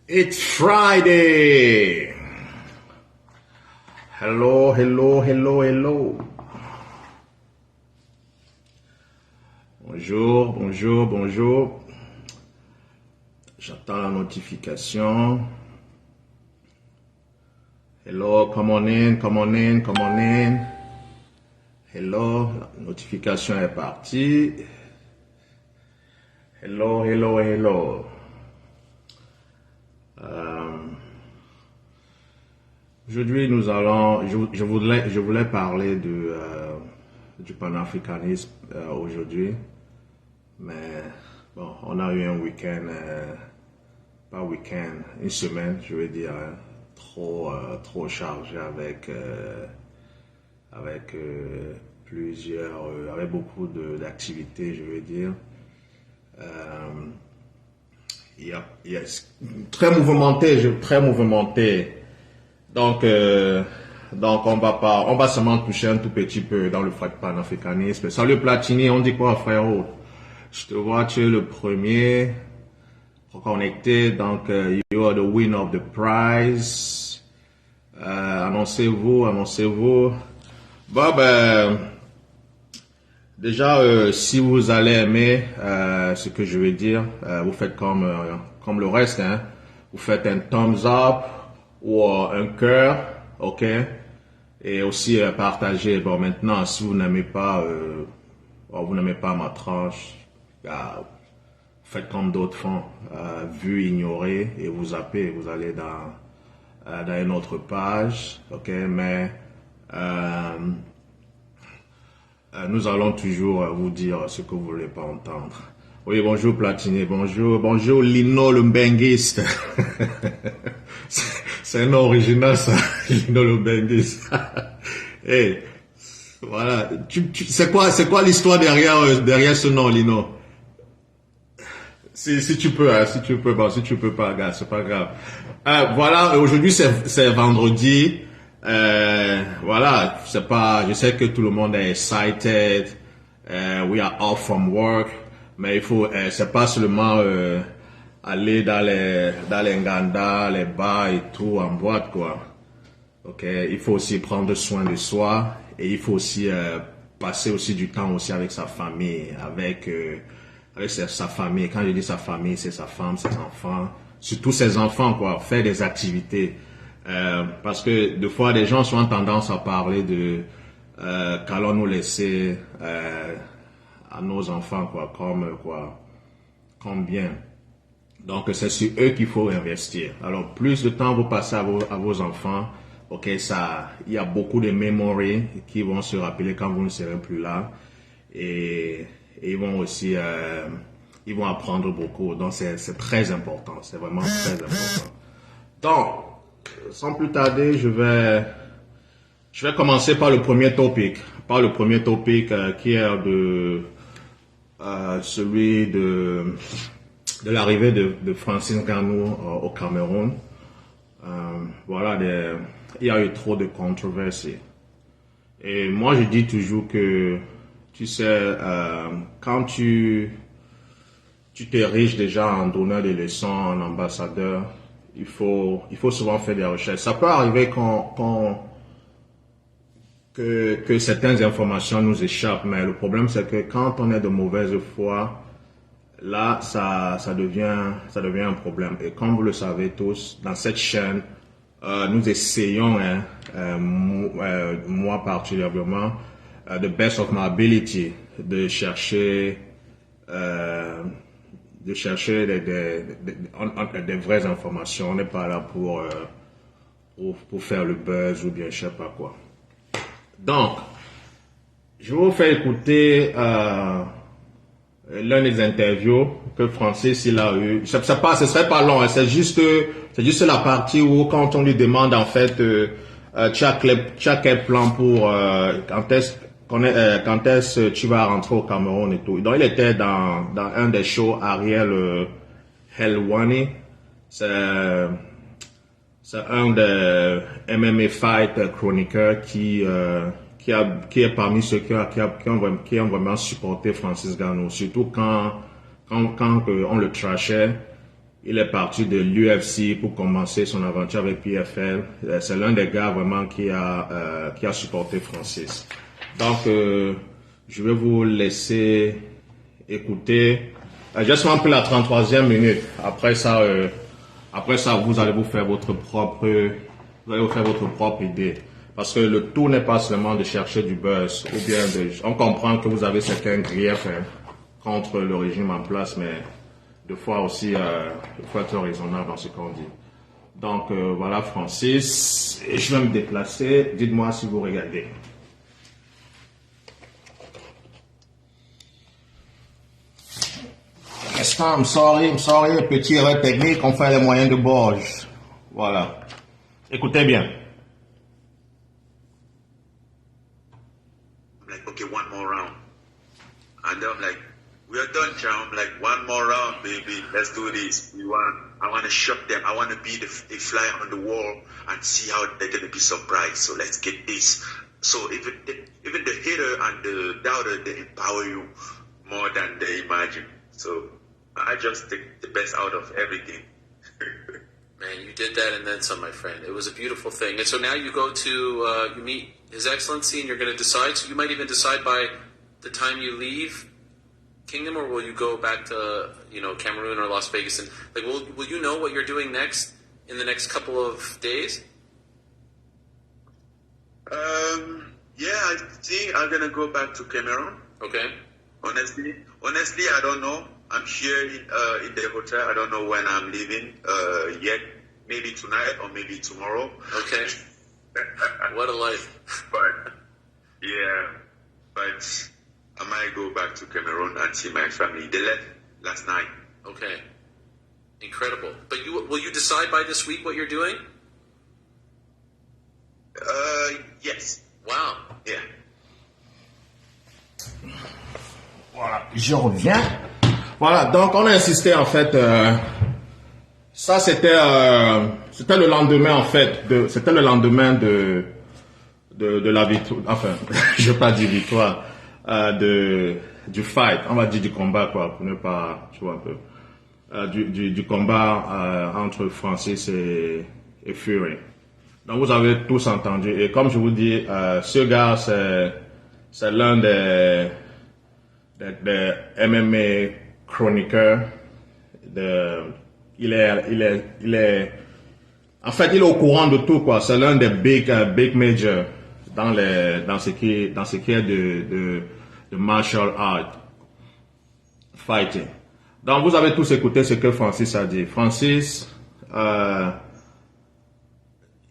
It's Friday. Hello, hello, hello, hello. Bonjour, bonjour, bonjour. J'attends la notification. Hello, come on in, come on in, come on in. Hello, la notification est partie. Hello, hello, hello. Aujourd'hui, je voulais parler du panafricanisme aujourd'hui, mais bon, on a eu un week-end, pas week-end, une semaine, je veux dire, hein, trop chargé avec avec beaucoup d'activités, je veux dire. Il y a très mouvementé. Donc on va seulement toucher un tout petit peu dans le panafricanisme. Salut Platini, on dit quoi frérot? Je te vois, tu es le premier reconnecté. Donc you are the winner of the prize. Annoncez-vous. Bon ben déjà si vous allez aimer ce que je vais dire, vous faites comme le reste, hein. Vous faites un thumbs up ou un cœur, ok, et aussi partager. Bon, maintenant, si vous n'aimez pas ma tranche, vous faites comme d'autres font, vu, ignorer, et vous zappez, vous allez dans une autre page, ok, mais nous allons toujours vous dire ce que vous ne voulez pas entendre. Oui, bonjour Platini, bonjour Lino le benguiste. C'est un nom original ça, Lino le benguiste. Hey, voilà, c'est quoi l'histoire derrière ce nom Lino? Si tu peux, hein, bon, si tu peux pas, gars, c'est pas grave. Voilà, aujourd'hui c'est vendredi. Voilà, je sais que tout le monde est excited. We are off from work. Mais c'est pas seulement aller dans les Nganda, les bars et tout en boîte quoi. Ok, il faut aussi prendre soin de soi et il faut aussi passer aussi du temps aussi avec sa famille, avec sa famille. Quand je dis sa famille, c'est sa femme, ses enfants, surtout ses enfants quoi. Faire des activités parce que des fois les gens ont tendance à parler de qu'allons-nous laisser à nos enfants comme bien. Donc c'est sur eux qu'il faut investir. Alors plus de temps vous passez à vos enfants, ok, il y a beaucoup de memories qui vont se rappeler quand vous ne serez plus là et ils vont aussi ils vont apprendre beaucoup. Donc c'est très important, c'est vraiment très important. Donc sans plus tarder, je vais commencer par le premier topic, qui est celui de l'arrivée de Francis Ngannou au Cameroun. Voilà, il y a eu trop de controverses. Et moi, je dis toujours que, tu sais, quand tu t'ériges déjà en donneur de leçons, en ambassadeur, il faut souvent faire des recherches. Ça peut arriver que certaines informations nous échappent, mais le problème c'est que quand on est de mauvaise foi, là ça devient un problème. Et comme vous le savez tous, dans cette chaîne, nous essayons, moi particulièrement, the best of my ability, de chercher des vraies informations. On n'est pas là pour faire le buzz ou bien je sais pas quoi. Donc, je vais vous faire écouter l'un des interviews que Francis il a eu. Ce serait pas long, hein, c'est juste la partie où quand on lui demande en fait tu as quel plan pour quand est-ce tu vas rentrer au Cameroun et tout. Donc il était dans un des shows Ariel Helwani. C'est un des MMA fight chroniqueurs qui est parmi ceux qui ont vraiment supporté Francis Ngannou. Surtout quand on le trashait, Il est parti de l'UFC pour commencer son aventure avec PFL. C'est l'un des gars vraiment qui a supporté Francis. Donc, je vais vous laisser écouter. Juste un peu la 33e minute. Après ça, vous allez vous faire votre propre idée. Parce que le tout n'est pas seulement de chercher du buzz ou bien on comprend que vous avez certains griefs contre le régime en place, mais des fois aussi, il faut être raisonnable dans ce qu'on dit. Donc, voilà Francis. Et je vais me déplacer. Dites-moi si vous regardez. I'm sorry, petit erreur technique, on fait les moyens de bord. Voilà. Écoutez bien. I'm like, okay, one more round. And I'm like, we are done, champ. I'm like, one more round, baby. Let's do this. I want to shock them. I want to be the fly on the wall and see how they're going to be surprised. So let's get this. So even the hater and the doubter, they empower you more than they imagine. So I just take the best out of everything. Man, you did that and then some, my friend. It was a beautiful thing. And so now you go to, you meet His Excellency and you're going to decide. So you might even decide by the time you leave Kingdom, or will you go back to, Cameroon or Las Vegas? And like, will you know what you're doing next in the next couple of days? Yeah, I think I'm going to go back to Cameroon. Okay. Honestly, I don't know. I'm here in the hotel. I don't know when I'm leaving yet. Maybe tonight or maybe tomorrow. Okay. What a life. But I might go back to Cameroon and see my family. They left last night. Okay. Incredible. But will you decide by this week what you're doing? Yes. Wow. Yeah. Voilà, je reviens. Voilà, donc on a insisté en fait. Ça c'était le lendemain en fait. C'était le lendemain de la victoire. Enfin, je vais pas dire victoire. Du fight, on va dire du combat quoi, pour ne pas, tu vois un peu. Du combat entre Francis et Fury. Donc vous avez tous entendu. Et comme je vous dis, ce gars c'est l'un des MMA chroniqueurs. Il est en fait il est au courant de tout quoi. C'est l'un des big majors dans ce qui est de martial art fighting. Donc vous avez tous écouté ce que Francis a dit. Francis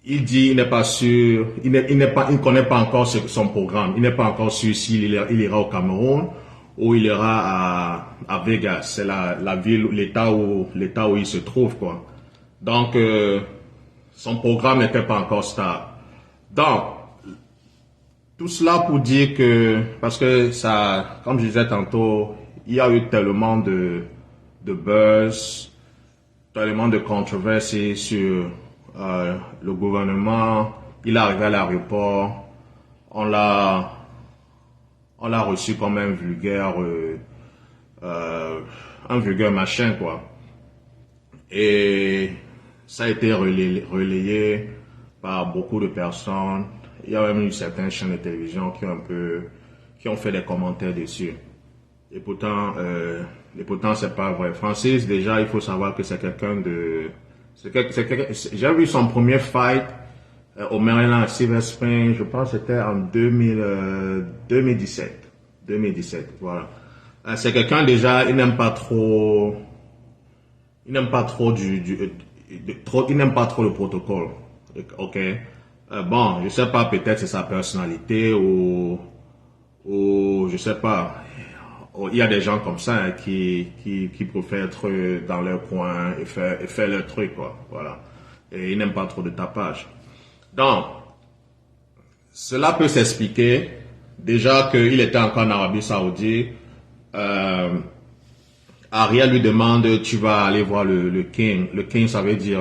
il dit il n'est pas sûr, il ne connaît pas encore son programme. Il n'est pas encore sûr s'il ira au Cameroun ou il ira à Vegas. C'est la ville, l'état où il se trouve quoi. Donc son programme n'était pas encore stable. Donc tout cela pour dire que, parce que ça, comme je disais tantôt, il y a eu tellement de buzz, tellement de controverses sur le gouvernement. Il est arrivé à l'aéroport, on l'a reçu comme un vulgaire machin quoi. Et ça a été relayé par beaucoup de personnes. Il y a même eu certaines chaînes de télévision qui ont fait des commentaires dessus. Et pourtant c'est pas vrai. Francis, déjà, il faut savoir que c'est quelqu'un de... J'ai vu son premier fight au Maryland à Silver Spring, je pense que c'était en 2017. 2017, voilà. C'est quelqu'un déjà, il n'aime pas trop le protocole. Ok. Bon, je sais pas, peut-être c'est sa personnalité ou je sais pas. Il y a des gens comme ça hein, qui préfèrent être dans leur coin et faire leur truc quoi. Voilà. Et ils n'aiment pas trop de tapage. Donc, cela peut s'expliquer. Déjà qu'il était encore en Arabie Saoudite. Ariel lui demande, tu vas aller voir le king. Le king, ça veut dire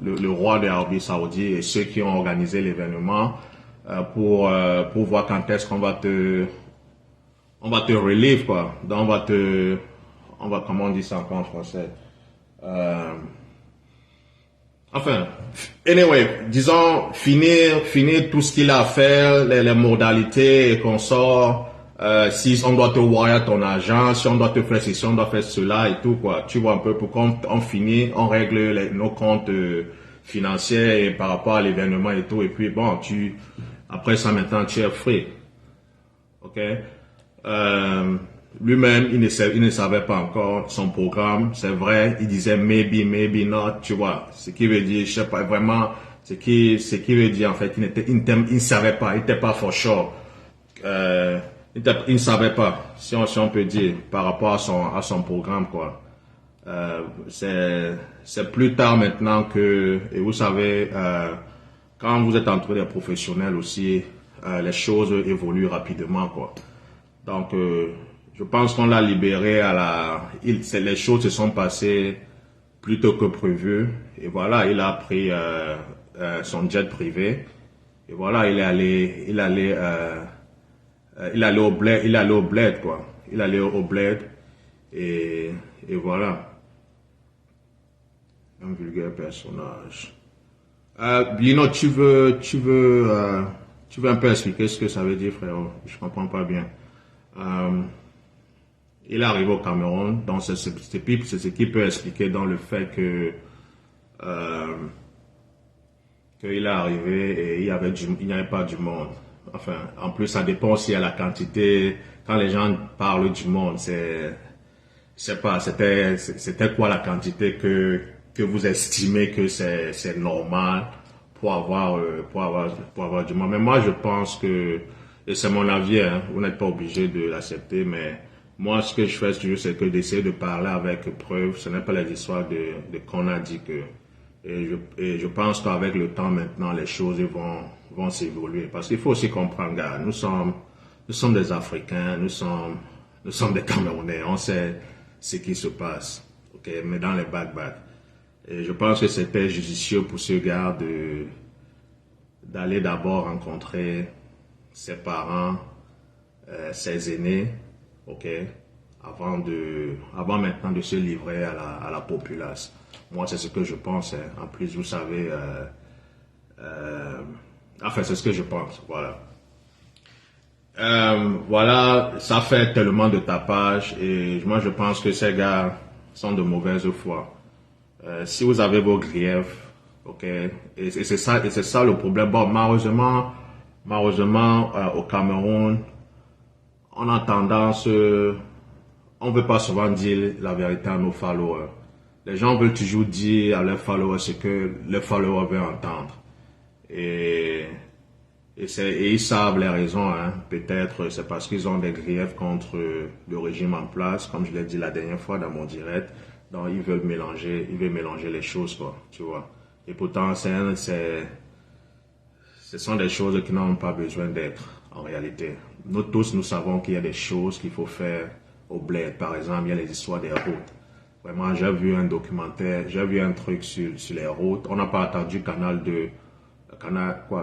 le roi de l'Arabie Saoudite et ceux qui ont organisé l'événement pour voir quand est-ce qu'on va te relieve quoi. Donc comment on dit ça encore en français? Enfin, anyway, disons, finir tout ce qu'il a à faire, les modalités et qu'on sort, si on doit te wire ton argent, si on doit te faire ceci, si on doit faire cela et tout, quoi. Tu vois un peu, pour qu'on finit, on règle nos comptes financiers et par rapport à l'événement et tout, et puis bon, après ça maintenant, tu es free. Ok? Lui-même, il ne savait pas encore son programme. C'est vrai, il disait maybe, maybe not, tu vois. Ce qui veut dire, je sais pas vraiment, ce qui veut dire en fait, il ne savait pas, il n'était pas for sure. Il ne savait pas, si on peut dire, par rapport à son programme, quoi. C'est plus tard maintenant et vous savez, quand vous êtes entre des professionnels aussi, les choses évoluent rapidement, quoi. Donc, je pense qu'on l'a libéré les choses se sont passées plus tôt que prévu. Et voilà, il a pris son jet privé. Et voilà, il allait au bled, quoi. Il allait au bled. Et voilà. Un vulgaire personnage. Lino, tu veux un peu expliquer ce que ça veut dire, frérot? Je comprends pas bien. Il arrive au Cameroun, donc c'est ce qui peut expliquer dans le fait qu'il est arrivé et il n'y avait pas du monde. Enfin, en plus, ça dépend aussi à la quantité. Quand les gens parlent du monde, c'était quoi la quantité que vous estimez que c'est normal pour avoir du monde. Mais moi, je pense que, et c'est mon avis, hein, vous n'êtes pas obligé de l'accepter, mais moi, ce que je fais toujours, c'est que d'essayer de parler avec preuve. Ce n'est pas les histoires de qu'on a dit que. Et je pense qu'avec le temps maintenant, les choses vont s'évoluer. Parce qu'il faut aussi comprendre, gars, nous sommes des Africains, nous sommes des Camerounais, on sait ce qui se passe, ok, mais dans les back. Et je pense que c'était judicieux pour ce gars d'aller d'abord rencontrer ses parents, ses aînés, ok, avant maintenant de se livrer à la populace. Moi, c'est ce que je pense. Hein. En plus, vous savez, enfin, c'est ce que je pense. Voilà. Voilà, ça fait tellement de tapage et moi, je pense que ces gars sont de mauvaise foi. Si vous avez vos griefs, ok, et c'est ça le problème. Bon, malheureusement, au Cameroun, on a tendance, on veut pas souvent dire la vérité à nos followers. Les gens veulent toujours dire à leurs followers ce que leurs followers veulent entendre. Et ils savent les raisons, hein. Peut-être c'est parce qu'ils ont des griefs contre le régime en place, comme je l'ai dit la dernière fois dans mon direct. Donc ils veulent mélanger les choses, quoi, tu vois. Et pourtant, ce sont des choses qui n'ont pas besoin d'être en réalité. Nous tous, nous savons qu'il y a des choses qu'il faut faire au bled. Par exemple, il y a les histoires des routes. Vraiment, j'ai vu un documentaire, j'ai vu un truc sur les routes. On n'a pas attendu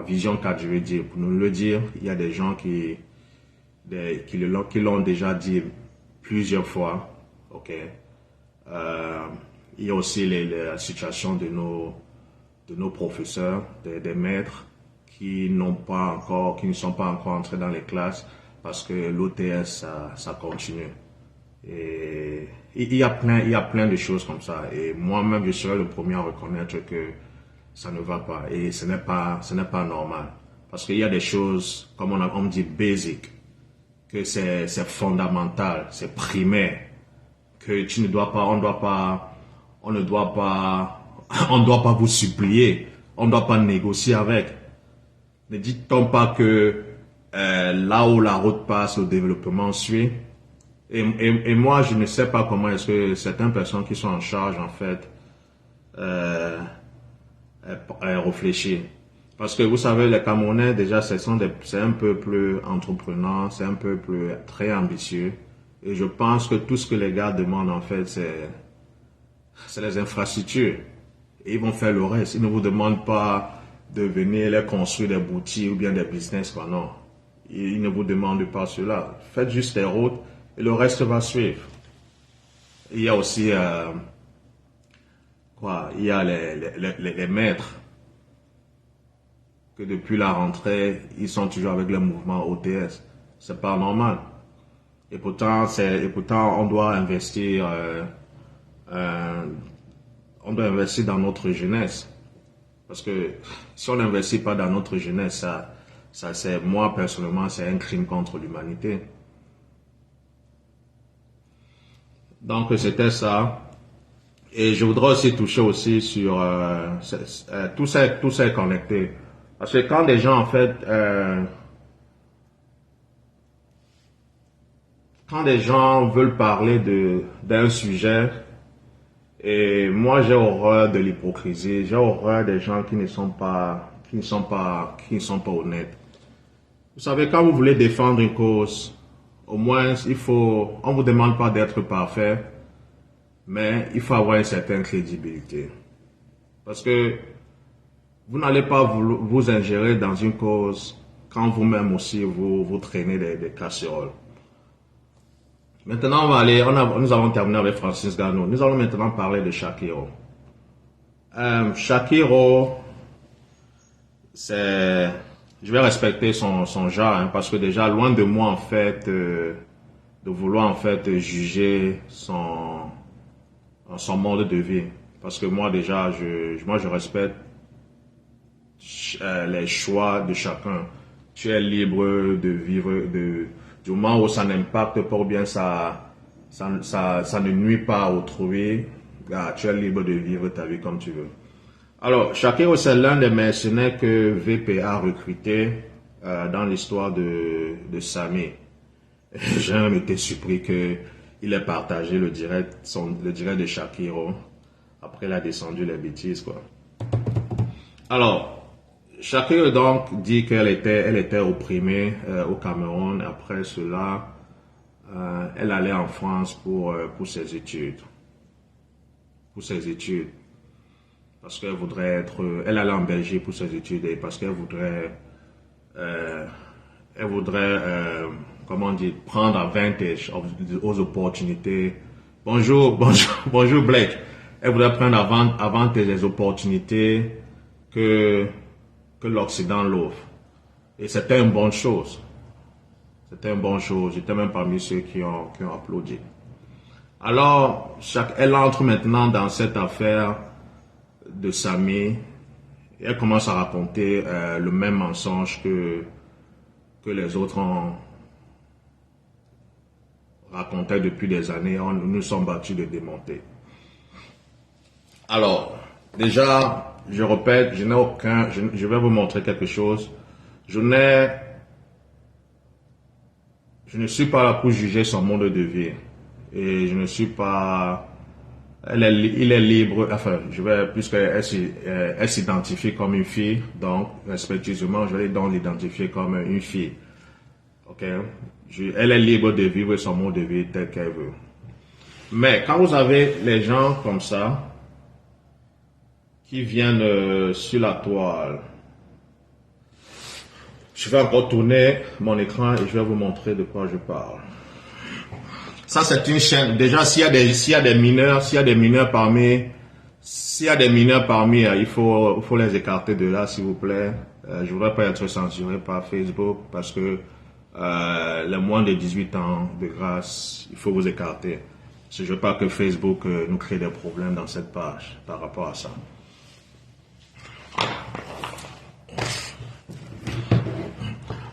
Vision 4, je veux dire. Pour nous le dire, il y a des gens qui l'ont déjà dit plusieurs fois. Ok. Il y a aussi la situation de nos professeurs, des maîtres qui ne sont pas encore entrés dans les classes parce que l'OTS, ça continue. Et il y a plein de choses comme ça. Et moi-même, je serai le premier à reconnaître que ça ne va pas. Et ce n'est pas normal. Parce qu'il y a des choses, comme on dit, basic, que c'est fondamental, c'est primaire, que on ne doit pas vous supplier, on ne doit pas négocier avec. Ne dites-on pas que là où la route passe, le développement suit. Et moi, je ne sais pas comment est-ce que certaines personnes qui sont en charge, en fait, réfléchissent. Parce que vous savez, les Camerounais, déjà, c'est un peuple entreprenant, c'est un peuple très ambitieux. Et je pense que tout ce que les gars demandent, en fait, c'est les infrastructures. Et ils vont faire le reste. Ils ne vous demandent pas de venir les construire des boutiques ou bien des business, quoi, non. Ils ne vous demandent pas cela. Faites juste des routes et le reste va suivre. Il y a aussi quoi, il y a les maîtres que depuis la rentrée, ils sont toujours avec le mouvement OTS. C'est pas normal. Et pourtant, on doit investir, dans notre jeunesse. Parce que si on n'investit pas dans notre jeunesse, moi personnellement, c'est un crime contre l'humanité. Donc c'était ça. Et je voudrais aussi toucher aussi sur tout ça est connecté. Parce que quand des gens, en fait, quand des gens veulent parler d'un sujet, et moi j'ai horreur de l'hypocrisie, j'ai horreur des gens qui ne sont pas honnêtes. Vous savez, quand vous voulez défendre une cause, au moins on vous demande pas d'être parfait, mais il faut avoir une certaine crédibilité. Parce que vous n'allez pas vous ingérer dans une cause quand vous-même aussi vous traînez des casseroles. Maintenant, nous avons terminé avec Francis Ngannou. Nous allons maintenant parler de Shaqiri. Shaqiri, je vais respecter son genre, hein, parce que déjà, loin de moi, en fait, de vouloir, en fait, juger son mode de vie. Parce que moi, déjà, je respecte les choix de chacun. Tu es libre de vivre, du moment où ça n'impacte pas ou bien ça ne nuit pas à autrui, tu es libre de vivre ta vie comme tu veux. Alors, Shaqiri, c'est l'un des mercenaires que VP a recruté dans l'histoire de Sami. J'ai même été surpris qu'il ait partagé le direct de Shaqiri. Après, il a descendu les bêtises, quoi. Alors, Shaqiri donc dit qu'elle était opprimée au Cameroun. Après cela, elle allait en France pour ses études. Parce qu'elle voudrait elle allait en Belgique pour ses études et parce qu'elle voudrait, comment dire, prendre advantage aux opportunités. Bonjour Blake. Elle voudrait prendre avantage des opportunités que l'Occident l'offre. Et c'était une bonne chose. J'étais même parmi ceux qui ont applaudi. Alors, elle entre maintenant dans cette affaire de Sami. Et elle commence à raconter le même mensonge que les autres ont raconté depuis des années. Nous nous sommes battus de démonter. Alors, déjà, je répète, je vais vous montrer quelque chose. Je ne suis pas là pour juger son mode de vie. Et je ne suis pas, il est libre, enfin, puisqu'elle s'identifie comme une fille, donc, respectueusement, je vais donc l'identifier comme une fille. Ok? Elle est libre de vivre son mode de vie tel qu'elle veut. Mais quand vous avez les gens comme ça, qui viennent sur la toile. Je vais encore tourner mon écran et je vais vous montrer de quoi je parle. Ça, c'est une chaîne. Déjà, s'il y a des mineurs parmi, il faut les écarter de là, s'il vous plaît. Je voudrais pas être censuré par Facebook parce que les moins de 18 ans, de grâce, il faut vous écarter. Je veux pas que Facebook nous crée des problèmes dans cette page par rapport à ça.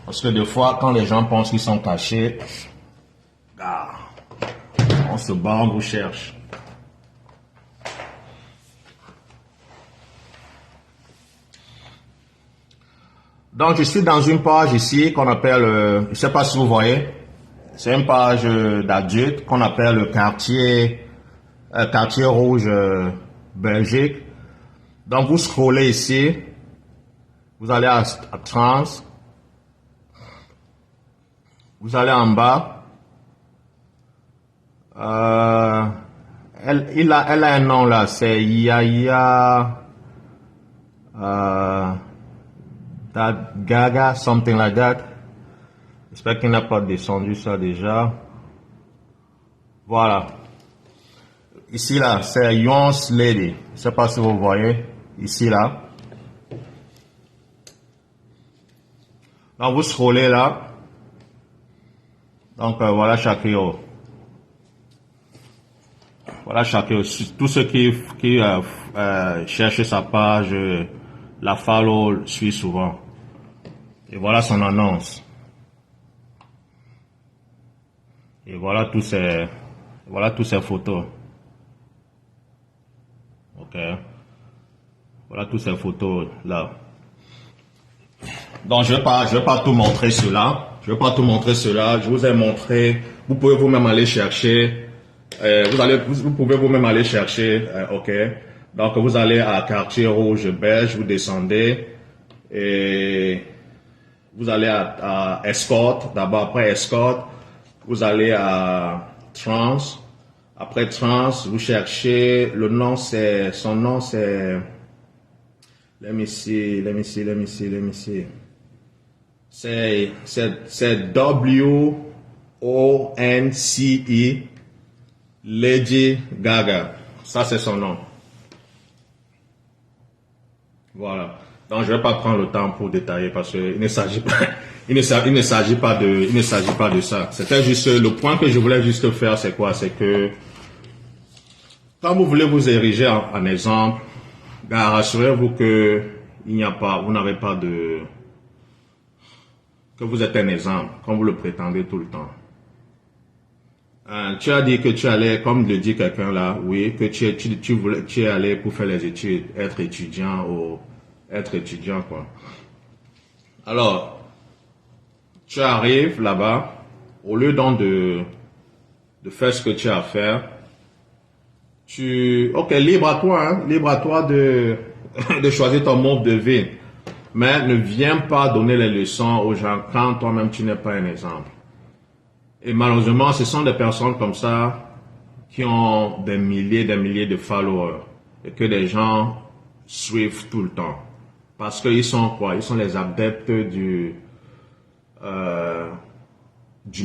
Parce que des fois, quand les gens pensent qu'ils sont cachés, on se bat, on vous cherche. Donc, je suis dans une page ici qu'on appelle, je ne sais pas si vous voyez, c'est une page d'adultes qu'on appelle le quartier rouge Belgique. Donc, vous scrollez ici, vous allez à Trans, vous allez en bas. Elle a un nom là, c'est Yaya that Gaga, something like that. J'espère qu'il n'a pas descendu ça déjà. Voilà. Ici, là, c'est Young's Lady. Je ne sais pas si vous voyez. Ici, là. Donc, vous scrollez là. Donc, voilà Shakiro. Voilà Shakiro. Tous ceux qui cherchent sa page, la follow, suit souvent. Et voilà son annonce. Et voilà tous ces photos. Ok. Voilà toutes ces photos là. Donc je vais pas tout montrer cela. Je vous ai montré. Vous pouvez vous-même aller chercher. Vous pouvez vous-même aller chercher. Ok. Donc vous allez à Quartier Rouge Belge, vous descendez et vous allez à Escort. D'abord après Escort, vous allez à Trans. Après Trans, vous cherchez le nom. Son nom c'est. Let me see. C'est WONCE Lady Gaga. Ça, c'est son nom. Voilà. Donc, je vais pas prendre le temps pour détailler parce qu'il ne s'agit pas, il ne s'agit pas de ça. C'était juste, le point que je voulais juste faire, c'est quoi? C'est que, quand vous voulez vous ériger en exemple, rassurez-vous que vous n'avez pas de, que vous êtes un exemple, comme vous le prétendez tout le temps. Tu as dit que tu allais, comme le dit quelqu'un là, oui, que tu es allé pour faire les études, être étudiant quoi. Alors, tu arrives là-bas, au lieu donc de faire ce que tu as à faire, ok, libre à toi de choisir ton mode de vie. Mais ne viens pas donner les leçons aux gens quand toi-même tu n'es pas un exemple. Et malheureusement, ce sont des personnes comme ça qui ont des milliers de followers et que les gens suivent tout le temps. Parce qu'ils sont quoi? Ils sont les adeptes du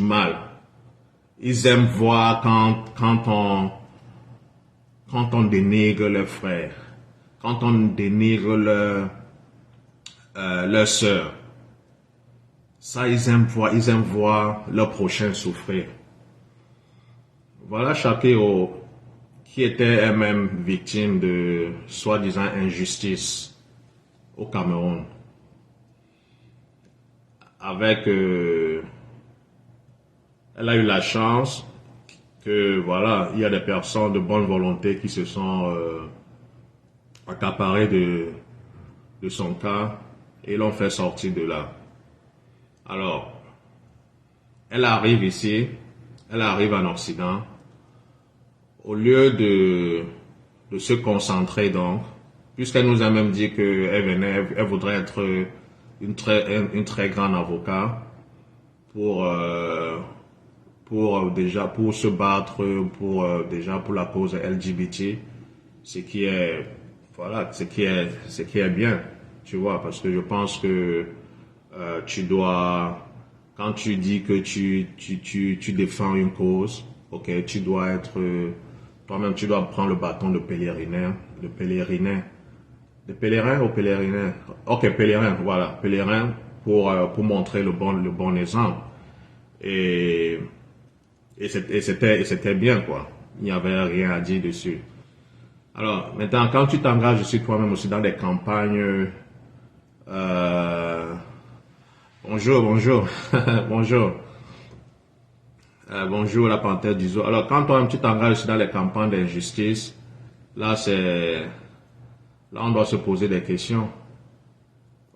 mal. Ils aiment voir quand on dénigre leurs frères, quand on dénigre leurs sœurs. Ça, ils aiment voir leurs prochains souffrir. Voilà Shakiro qui était elle-même victime de soi-disant injustice au Cameroun. Elle a eu la chance que voilà, il y a des personnes de bonne volonté qui se sont accaparées de son cas et l'ont fait sortir de là. Alors, elle arrive ici, elle arrive en Occident. Au lieu de se concentrer donc, puisqu'elle nous a même dit elle voudrait être une très grande avocat pour se battre pour la cause LGBT, ce qui est bien, tu vois, parce que je pense que quand tu dis que tu défends une cause, ok, tu dois être toi-même, tu dois prendre le bâton de pèlerin, ok, pèlerin, voilà, pèlerin pour montrer le bon exemple. Et c'était bien, quoi. Il n'y avait rien à dire dessus. Alors, maintenant, quand tu t'engages aussi toi-même aussi dans des campagnes, bonjour, bonjour. Bonjour la panthère du zoo. Alors, quand toi-même tu t'engages aussi dans les campagnes d'injustice, là on doit se poser des questions.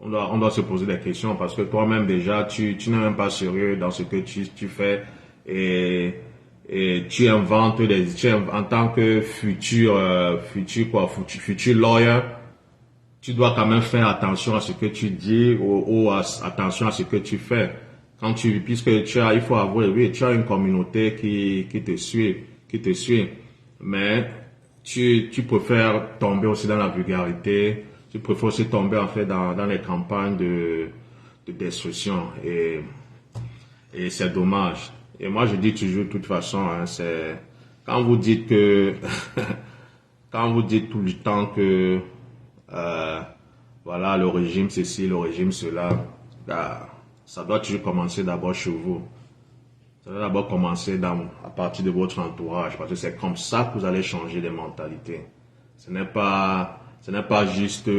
On doit se poser des questions parce que toi-même déjà, tu n'es même pas sérieux dans ce que tu fais et tu inventes en tant que futur lawyer, tu dois quand même faire attention à ce que tu dis ou attention à ce que tu fais. Puisque il faut avouer, oui, tu as une communauté qui te suit, mais tu préfères tomber aussi dans la vulgarité, tu préfères aussi tomber en fait dans les campagnes de destruction et c'est dommage. Et moi je dis toujours de toute façon, quand vous dites que, quand vous dites tout le temps que, voilà, le régime ceci, le régime cela, bah, ça doit toujours commencer d'abord chez vous. Ça doit d'abord commencer à partir de votre entourage, parce que c'est comme ça que vous allez changer les mentalités. Ce n'est pas juste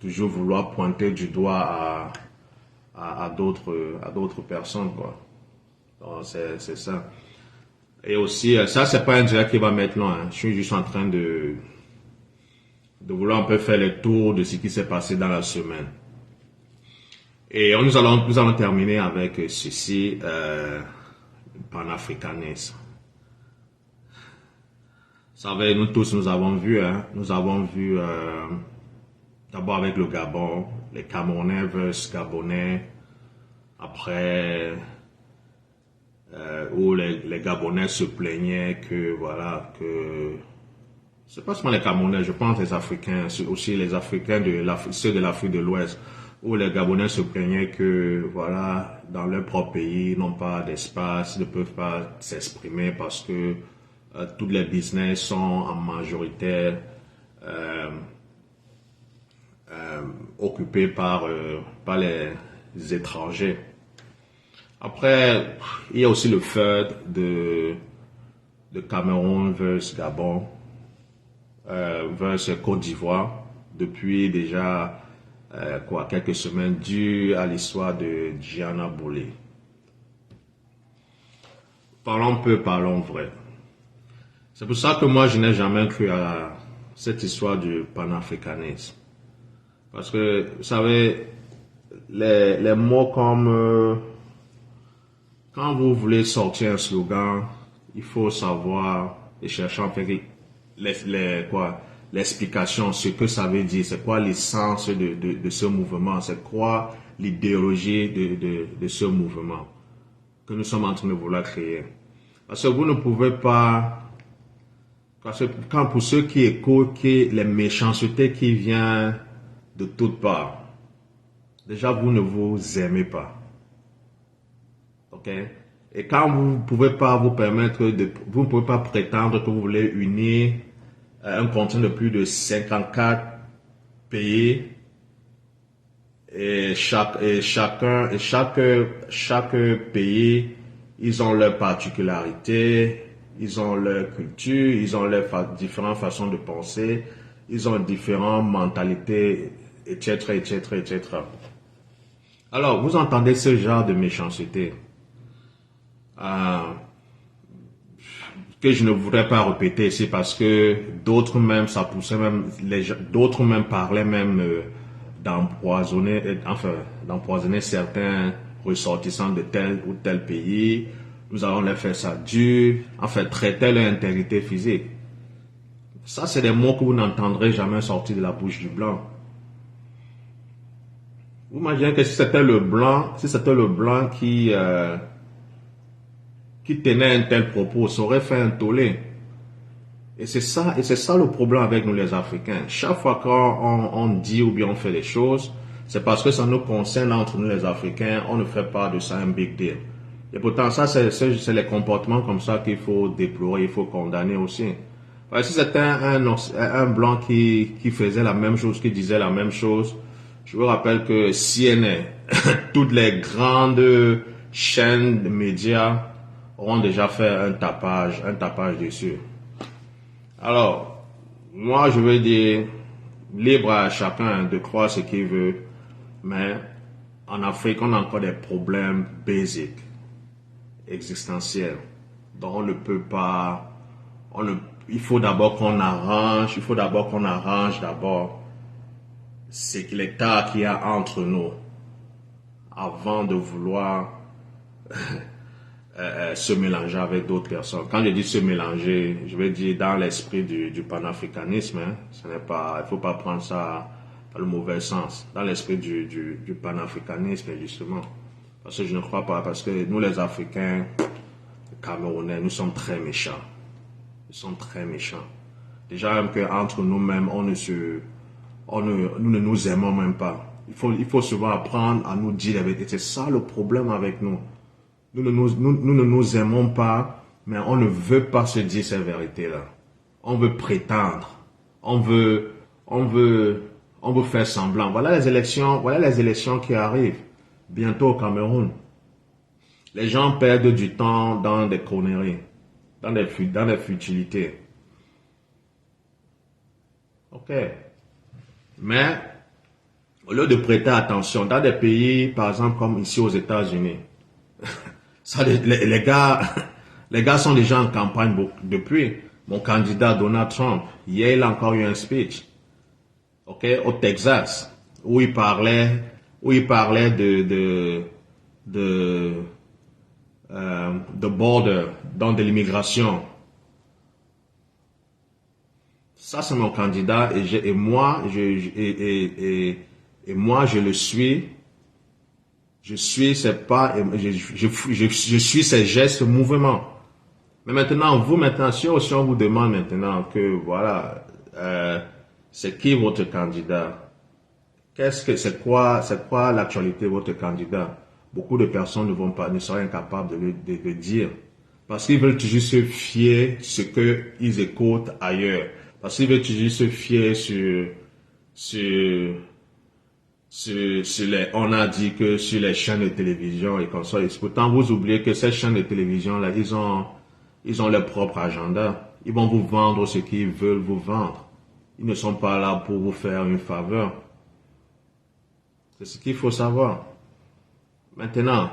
toujours vouloir pointer du doigt à d'autres personnes, quoi. Donc, c'est ça. Et aussi, ça, c'est pas un direct qui va mettre loin, hein. Je suis juste en train de vouloir un peu faire le tour de ce qui s'est passé dans la semaine. Et nous allons terminer avec ceci, le panafricanisme. Vous savez, nous tous, nous avons vu d'abord avec le Gabon, les Camerounais versus Gabonais, après, où les Gabonais se plaignaient que, voilà, que, c'est pas seulement les Camerounais, je pense les Africains, aussi les Africains ceux de l'Afrique de l'Ouest, où les Gabonais se plaignaient que, voilà, dans leur propre pays, ils n'ont pas d'espace, ils ne peuvent pas s'exprimer parce que tous les business sont en majorité occupés par les étrangers. Après, il y a aussi le fait de Cameroun versus Gabon, versus Côte d'Ivoire, depuis déjà quelques semaines, dû à l'histoire de Diana Boulay. Parlons peu, parlons vrai. C'est pour ça que moi, je n'ai jamais cru à cette histoire du panafricanisme. Parce que, vous savez, les mots comme... quand vous voulez sortir un slogan, il faut savoir et chercher en fait l'explication, ce que ça veut dire, c'est quoi l'essence de ce mouvement, c'est quoi l'idéologie de ce mouvement que nous sommes en train de vouloir créer. Parce que vous ne pouvez pas... Parce que quand pour ceux qui écoutent les méchancetés qui viennent de toutes parts, déjà vous ne vous aimez pas. Ok? Et quand vous ne pouvez pas vous permettre vous ne pouvez pas prétendre que vous voulez unir un continent de plus de 54 pays et chaque pays, ils ont leurs particularités, ils ont leur culture, ils ont leurs différentes façons de penser, ils ont différentes mentalités, etc., etc., etc. Alors, vous entendez ce genre de méchanceté que je ne voudrais pas répéter ici parce que d'autres même, ça poussait même, d'autres même parlaient même d'empoisonner certains ressortissants de tel ou tel pays. Nous allons leur faire ça dur, traiter leur intégrité physique. Ça, c'est des mots que vous n'entendrez jamais sortir de la bouche du blanc. Vous imaginez que si c'était le blanc qui tenait un tel propos, ça aurait fait un tollé. Et c'est ça le problème avec nous les Africains. Chaque fois qu'on dit ou bien on fait les choses, c'est parce que ça nous concerne entre nous les Africains, on ne fait pas de ça un big deal. Et pourtant, ça, c'est les comportements comme ça qu'il faut déplorer, il faut condamner aussi. Parce que si c'était un blanc qui faisait la même chose, qui disait la même chose, je vous rappelle que CNN, toutes les grandes chaînes de médias auront déjà fait un tapage dessus. Alors, moi, je veux dire, libre à chacun de croire ce qu'il veut, mais en Afrique, on a encore des problèmes basiques, existentiels. Donc, on ne peut pas, il faut d'abord qu'on arrange c'est l'état qu'il y a entre nous avant de vouloir se mélanger avec d'autres personnes. Quand je dis se mélanger, je veux dire dans l'esprit du panafricanisme, hein. Ce n'est pas, il faut pas prendre ça dans le mauvais sens. Dans l'esprit du panafricanisme, justement. Parce que je ne crois pas, parce que nous les Africains, les Camerounais, nous sommes très méchants. Nous sommes très méchants. Déjà même qu'entre nous-mêmes, nous ne nous aimons même pas. Il faut souvent apprendre à nous dire la vérité. C'est ça le problème avec nous. Nous ne nous aimons pas, mais on ne veut pas se dire ces vérités-là. On veut prétendre. On veut faire semblant. Voilà les élections qui arrivent bientôt au Cameroun. Les gens perdent du temps dans des conneries, dans des futilités. Ok. Mais, au lieu de prêter attention, dans des pays, par exemple, comme ici aux États-Unis, les gars sont déjà en campagne depuis. Mon candidat Donald Trump, hier, il a encore eu un speech, ok, au Texas, où il parlait de border, donc de l'immigration. Ça, c'est mon candidat et moi, je le suis. Je suis ses gestes, ce mouvement. Mais maintenant, si on vous demande maintenant que, voilà, c'est qui votre candidat? C'est quoi l'actualité de votre candidat? Beaucoup de personnes ne seraient incapables de dire. Parce qu'ils veulent toujours se fier ce qu'ils écoutent ailleurs. Parce qu'ils veulent toujours se fier on a dit que sur les chaînes de télévision et comme ça. Et pourtant, vous oubliez que ces chaînes de télévision là, ils ont leur propre agenda. Ils vont vous vendre ce qu'ils veulent vous vendre. Ils ne sont pas là pour vous faire une faveur. C'est ce qu'il faut savoir. Maintenant,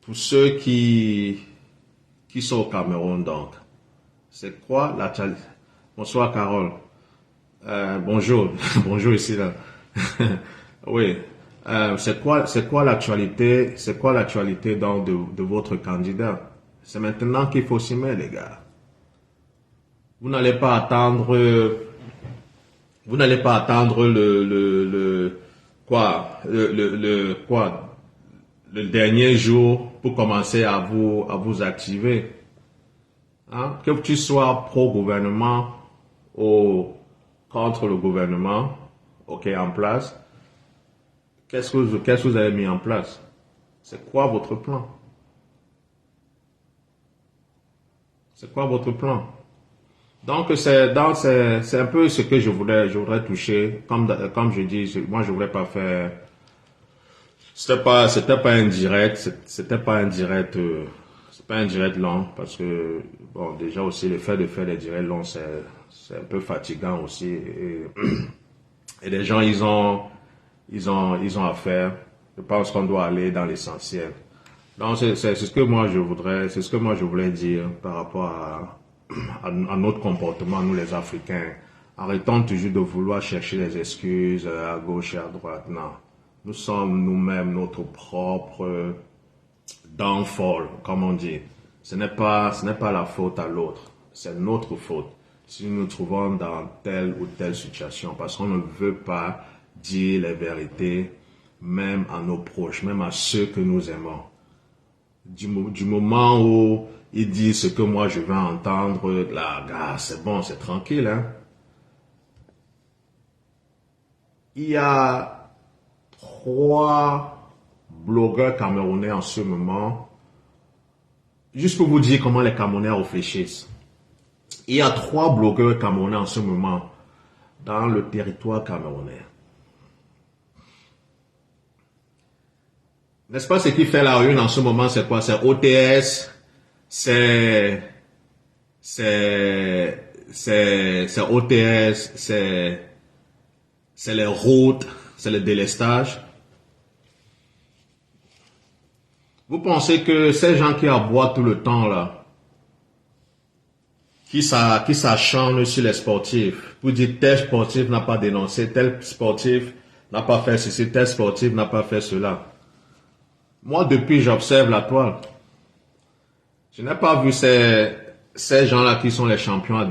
pour ceux qui sont au Cameroun donc, c'est quoi la challenge? Bonsoir Carole. Bonjour, bonjour ici là. Oui. C'est quoi l'actualité donc de votre candidat? C'est maintenant qu'il faut s'y mettre, les gars. Vous n'allez pas attendre le dernier jour pour commencer à vous activer. Hein? Que tu sois pro-gouvernement ou contre le gouvernement, ok, en place. Qu'est-ce que vous avez mis en place? C'est quoi votre plan? C'est quoi votre plan? Donc c'est un peu ce que je voudrais toucher. Comme je dis, moi je voudrais pas faire. C'était pas un direct. C'était pas un direct. C'est pas un direct long parce que bon déjà aussi le fait de faire des directs longs c'est un peu fatigant aussi et les gens ils ont à faire. Je pense qu'on doit aller dans l'essentiel. Donc c'est ce que moi je voulais dire par rapport à notre comportement, nous les Africains. Arrêtons toujours de vouloir chercher des excuses à gauche et à droite. Non. Nous sommes nous-mêmes notre propre downfall, comme on dit. Ce n'est pas la faute à l'autre. C'est notre faute. Si nous nous trouvons dans telle ou telle situation, parce qu'on ne veut pas dire les vérités, même à nos proches, même à ceux que nous aimons. Du moment où ils disent ce que moi je veux entendre, là, c'est bon, c'est tranquille, hein. Il y a 3 blogueurs camerounais en ce moment, juste pour vous dire comment les Camerounais réfléchissent. Il y a 3 blogueurs camerounais en ce moment dans le territoire camerounais. N'est-ce pas ce qui fait la une en ce moment, c'est quoi? C'est OTS, c'est OTS, c'est les routes, c'est le délestage. Vous pensez que ces gens qui aboient tout le temps là, qui s'acharnent sur les sportifs, pour dire tel sportif n'a pas dénoncé, tel sportif n'a pas fait ceci, tel sportif n'a pas fait cela. Moi, depuis, j'observe la toile. Je n'ai pas vu ces gens-là qui sont les champions à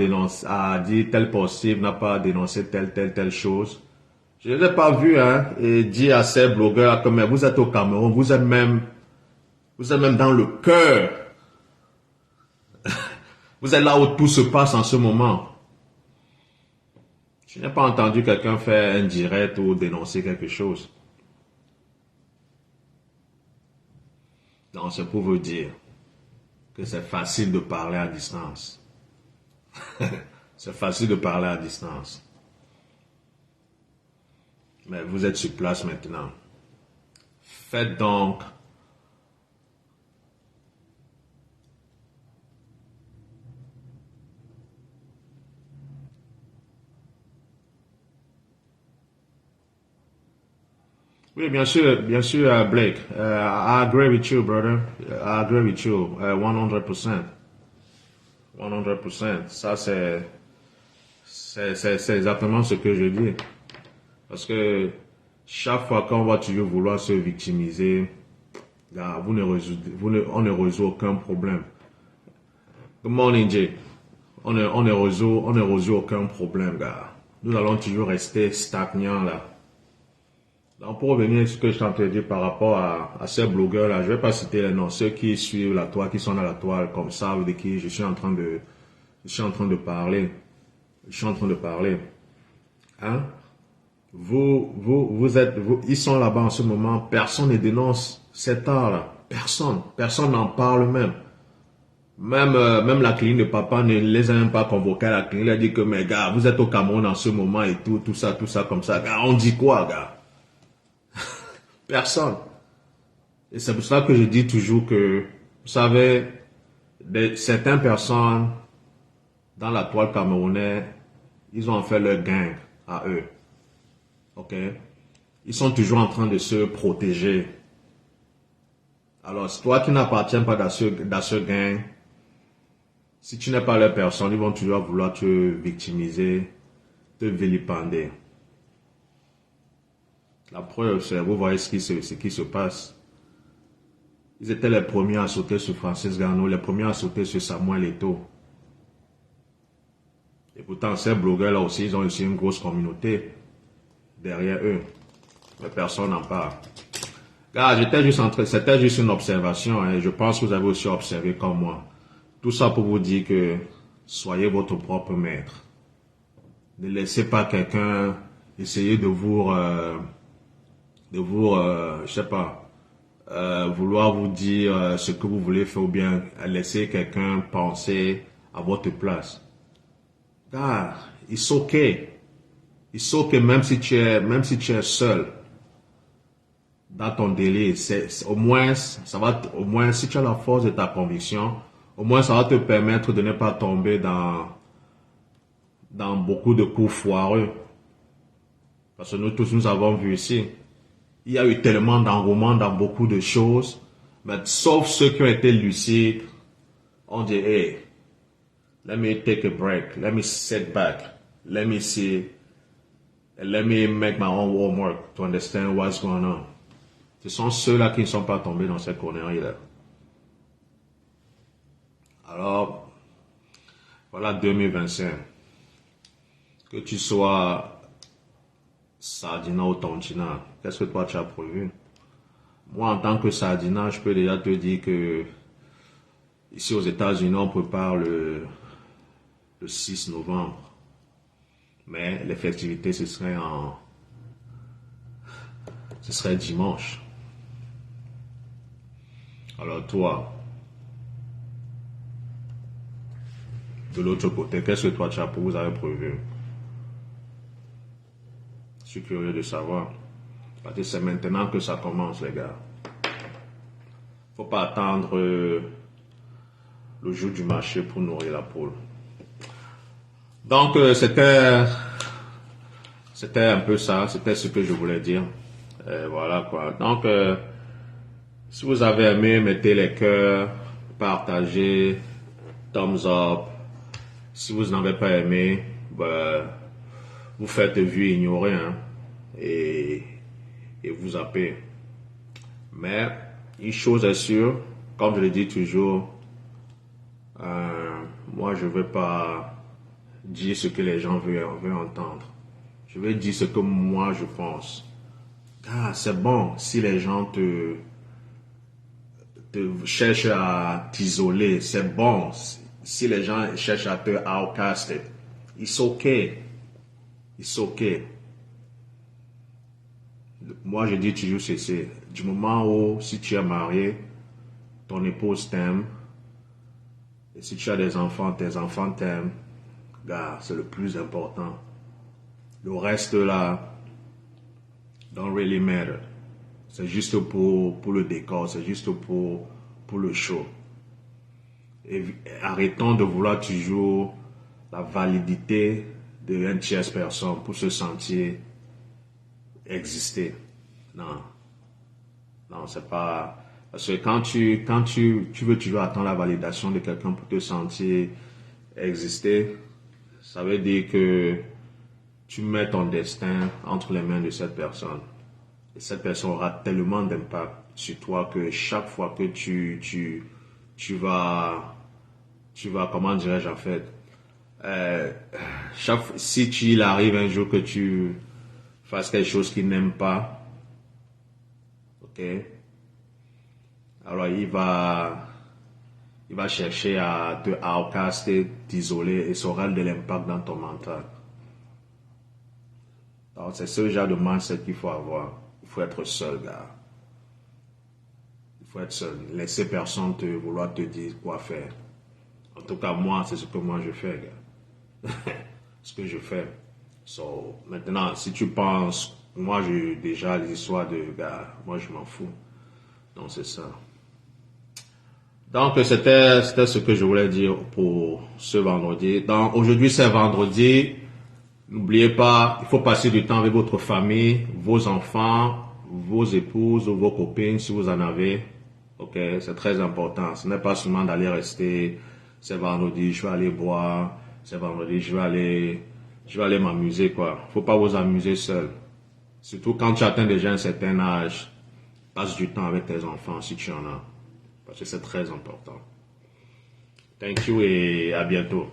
dire tel sportif n'a pas dénoncé telle chose. Je ne l'ai pas vu, hein, et dire à ces blogueurs comme vous êtes au Cameroun, vous êtes même dans le cœur. Vous êtes là où tout se passe en ce moment. Je n'ai pas entendu quelqu'un faire un direct ou dénoncer quelque chose. Donc, c'est pour vous dire que c'est facile de parler à distance. C'est facile de parler à distance. Mais vous êtes sur place maintenant. Faites donc oui, bien sûr, Blake. I agree with you, brother. I agree with you, 100%. 100%. Ça, c'est exactement ce que je dis. Parce que chaque fois qu'on va toujours vouloir se victimiser, là, on ne résout aucun problème. Good morning, Jay. On ne résout aucun problème, gars. Nous allons toujours rester stagnants, là. Donc, pour revenir à ce que je t'ai dit par rapport à ces blogueurs-là, je ne vais pas citer les noms, ceux qui suivent la toile, qui sont dans la toile, comme ça, de qui je suis en train de parler. Hein? Ils sont là-bas en ce moment, personne ne dénonce cet art-là. Personne n'en parle même. Même la clinique de papa ne les a même pas convoqués à la clinique. Il a dit que, mais gars, vous êtes au Cameroun en ce moment et tout ça, comme ça. Gars, on dit quoi, gars? Personne. Et c'est pour ça que je dis toujours que, vous savez, certaines personnes dans la toile camerounaise, ils ont fait leur gang à eux. Ok? Ils sont toujours en train de se protéger. Alors, toi qui n'appartiens pas dans ce gang, si tu n'es pas leur personne, ils vont toujours vouloir te victimiser, te vilipender. La preuve, c'est, vous voyez ce qui se passe. Ils étaient les premiers à sauter sur Francis Ngannou, les premiers à sauter sur Samuel Eto'o. Et pourtant, ces blogueurs-là aussi, ils ont aussi une grosse communauté derrière eux. Mais personne n'en parle. Car c'était juste une observation, et je pense que vous avez aussi observé comme moi. Tout ça pour vous dire que soyez votre propre maître. Ne laissez pas quelqu'un essayer de vous je sais pas, vouloir vous dire ce que vous voulez faire ou bien laisser quelqu'un penser à votre place. Car, it's okay. It's okay même si tu es seul dans ton délire. Au moins, si tu as la force de ta conviction, au moins ça va te permettre de ne pas tomber dans beaucoup de coups foireux. Parce que nous tous, nous avons vu ici. Il y a eu tellement d'engouement dans beaucoup de choses, mais sauf ceux qui ont été lucides, on dit, hey, let me take a break, let me sit back, let me see, let me make my own homework to understand what's going on. Ce sont ceux-là qui ne sont pas tombés dans cette connerie-là. Alors, voilà 2025. Que tu sois Sardina ou Tontina, qu'est-ce que toi tu as prévu? Moi, en tant que Sardina, je peux déjà te dire que ici aux États-Unis, on prépare le 6 novembre. Mais les festivités, ce serait dimanche. Alors toi, de l'autre côté, qu'est-ce que toi tu as pour vous avez prévu? Je suis curieux de savoir. Parce que c'est maintenant que ça commence, les gars. Faut pas attendre le jour du marché pour nourrir la poule. Donc, c'était un peu ça. C'était ce que je voulais dire. Voilà quoi. Donc, si vous avez aimé, mettez les cœurs, partagez, thumbs up. Si vous n'avez pas aimé, vous faites vue ignorer, hein, et vous zappez. Mais une chose est sûre, comme je le dis toujours, moi je ne veux pas dire ce que les gens veulent entendre. Je veux dire ce que moi je pense. Ah, c'est bon si les gens te cherchent à t'isoler. C'est bon si les gens cherchent à te outcaster. It's okay. It's okay. Moi, je dis toujours ceci. Du moment où, si tu es marié, ton épouse t'aime, Et si tu as des enfants, tes enfants t'aiment, gars, c'est le plus important. Le reste là, don't really matter. C'est juste pour le décor, c'est juste pour le show. Et arrêtons de vouloir toujours la validité d'une tierce personne pour se sentir exister. Non. Non, c'est pas... Parce que quand tu veux toujours attendre la validation de quelqu'un pour te sentir exister, ça veut dire que tu mets ton destin entre les mains de cette personne. Et cette personne aura tellement d'impact sur toi que chaque fois que tu vas, comment dirais-je en fait, si il arrive un jour que tu fasses quelque chose qu'il n'aime pas, ok, alors il va chercher à te outcaster, t'isoler et ça aura de l'impact dans ton mental. Alors c'est ce genre de mindset qu'il faut avoir. Il faut être seul, gars. Il faut être seul. Laisser personne vouloir te dire quoi faire. En tout cas, moi, c'est ce que moi je fais, gars. Ce que je fais. So, maintenant, si tu penses, moi, j'ai déjà l'histoire de gars, moi, je m'en fous. Donc, c'est ça. Donc, c'était ce que je voulais dire pour ce vendredi. Donc, aujourd'hui, c'est vendredi. N'oubliez pas, il faut passer du temps avec votre famille, vos enfants, vos épouses ou vos copines, si vous en avez. Ok, c'est très important. Ce n'est pas seulement d'aller rester, c'est vendredi, je vais aller boire, c'est vendredi, je vais aller m'amuser, quoi. Faut pas vous amuser seul. Surtout quand tu atteins déjà un certain âge, passe du temps avec tes enfants si tu en as. Parce que c'est très important. Thank you et à bientôt.